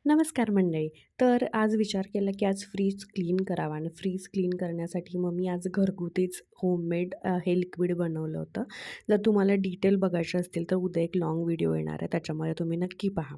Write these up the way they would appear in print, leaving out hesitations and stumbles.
नमस्कार मंडळी. तर आज विचार केला, की आज फ्रीज क्लीन करावा आणि फ्रीज क्लीन करण्यासाठी मग मी आज घरगुतीच होममेड हे लिक्विड बनवलं होतं. जर तुम्हाला डिटेल बघायचे असतील, तर उद्या एक लाँग व्हिडिओ येणार आहे. त्याच्यामध्ये तुम्ही नक्की पहा.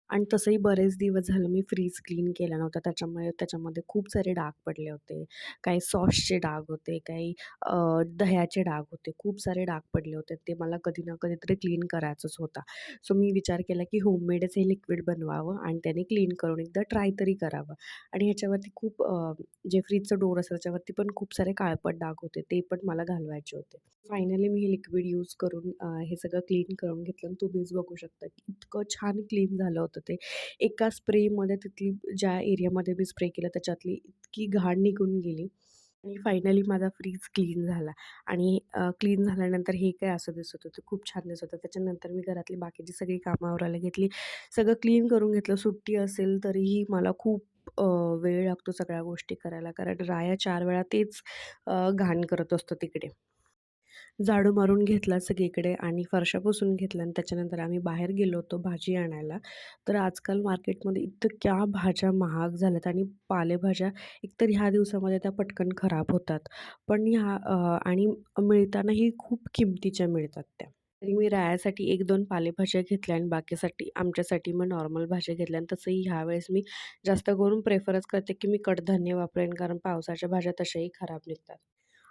आणि तसंही बरेच दिवस झालं मी फ्रीज क्लीन केला नव्हता. त्याच्यामुळे त्याच्यामध्ये खूप सारे डाग पडले होते. काही सॉसचे डाग होते, काही अ, दह्याचे डाग होते. खूप सारे डाग पडले होते. ते मला कधी ना कधीतरी क्लीन करायचंच होता. सो मी विचार केला, की होममेडच हे लिक्विड बनवावं आणि त्याने क्लीन करून एकदा ट्राय तरी करावं. आणि ह्याच्यावरती खूप जे फ्रीजचं डोअर असतं त्याच्यावरती पण खूप सारे काळपट डाग होते. ते पण मला घालवायचे होते. फायनली मी हे लिक्विड यूज करून हे सगळं क्लीन करून घेतलं आणि तुम्हीच बघू शकता, की इतकं छान क्लीन झालं होतं ते. एका स्प्रेमध्ये तिथली ज्या एरियामध्ये मी स्प्रे केलं त्याच्यातली इतकी घाण निघून गेली आणि फायनली माझा फ्रीज क्लीन झाला. आणि क्लीन झाल्यानंतर हे काय असं दिसत होतं, खूप छान दिसत होतं. त्याच्यानंतर मी घरातली बाकीची सगळी कामं आवरायला घेतली. सगळं क्लीन करून घेतलं. सुट्टी असेल तरीही मला खूप वेळ लागतो सगळ्या गोष्टी करायला. कारण राया 4 वेळा तेच घाण करत असतो तिकडे. झाडू मारून घेतला सगळीकडे आणि फरशा पुसून घेतल्या आणि त्याच्यानंतर आम्ही बाहेर गेलो होतो भाजी आणायला. तर आजकाल मार्केटमध्ये इतक्या भाज्या महाग झाल्यात आणि पालेभाज्या एकतर ह्या दिवसामध्ये त्या पटकन खराब होतात. पण आणि मिळतानाही खूप किमतीच्या मिळतात त्या. तरी मी रायासाठी 1-2 पालेभाज्या घेतल्या आणि बाकीसाठी आमच्यासाठी मग नॉर्मल भाज्या घेतल्या आणि तसंही ह्यावेळेस मी जास्त करून प्रेफरच करते, की मी कडधान्य वापरेन कारण पावसाच्या भाज्या तशाही खराब निघतात.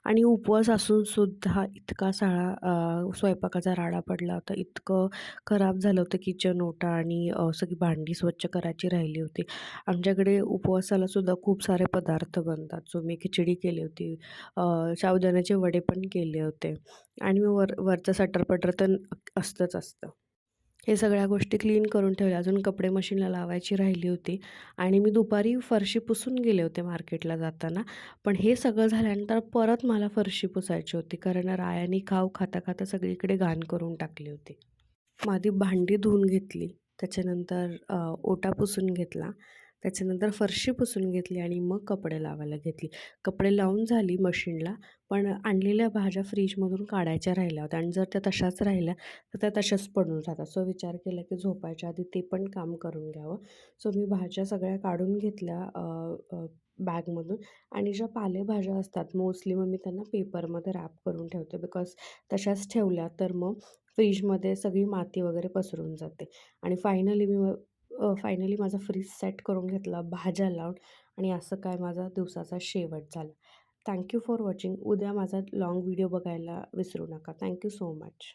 आणि उपवास असून सुद्धा इतका सारा स्वयंपाकाचा राडा पडला होता. इतकं खराब झालं होतं किचन ओटा आणि सगळी भांडी स्वच्छ करायची राहिली होती. आमच्याकडे उपवासाला सुद्धा खूप सारे पदार्थ बनतात. सो मी खिचडी केली होती. साबुदाण्याचे वडे पण केले होते आणि मग वरचं सटर-पटर तर असतंच असतं. हे सगळ्या गोष्टी क्लीन करून ठेवल्या. अजून कपडे मशीनला लावायची राहिली होती आणि मी दुपारी फरशी पुसून गेले होते मार्केटला जाताना. पण हे सगळं झाल्यानंतर परत मला फरशी पुसायची होती कारण रायांनी खाऊ खाता-खाता सगळीकडे घाण करून टाकली होती. मग आधी भांडी धुवून घेतली. त्याच्यानंतर ओटा पुसून घेतला. त्याच्यानंतर फरशी पुसून घेतली आणि मग कपडे लावायला घेतली. कपडे लावून झाली मशीनला, पण आणलेल्या भाज्या फ्रीजमधून काढायच्या राहिल्या होत्या आणि जर त्या तशाच राहिल्या, तर त्या तशाच पडून राहतात. सो विचार केला, की झोपायच्या आधी ते पण काम करून घ्यावं. सो मी भाज्या सगळ्या काढून घेतल्या बॅगमधून आणि ज्या पालेभाज्या असतात मोस्टली मग मी त्यांना पेपरमध्ये रॅप करून ठेवते बिकॉज तशाच ठेवल्या तर मग फ्रीजमध्ये सगळी माती वगैरे पसरून जाते आणि फायनली माझा फ्रीज सेट करून घेतला भाज्या लावून आणि असं काय माझा दिवसाचा शेवट झाला. Thank for watching. उद्या माझा लाँग व्हिडिओ बघायला विसरू नका. Thank so much.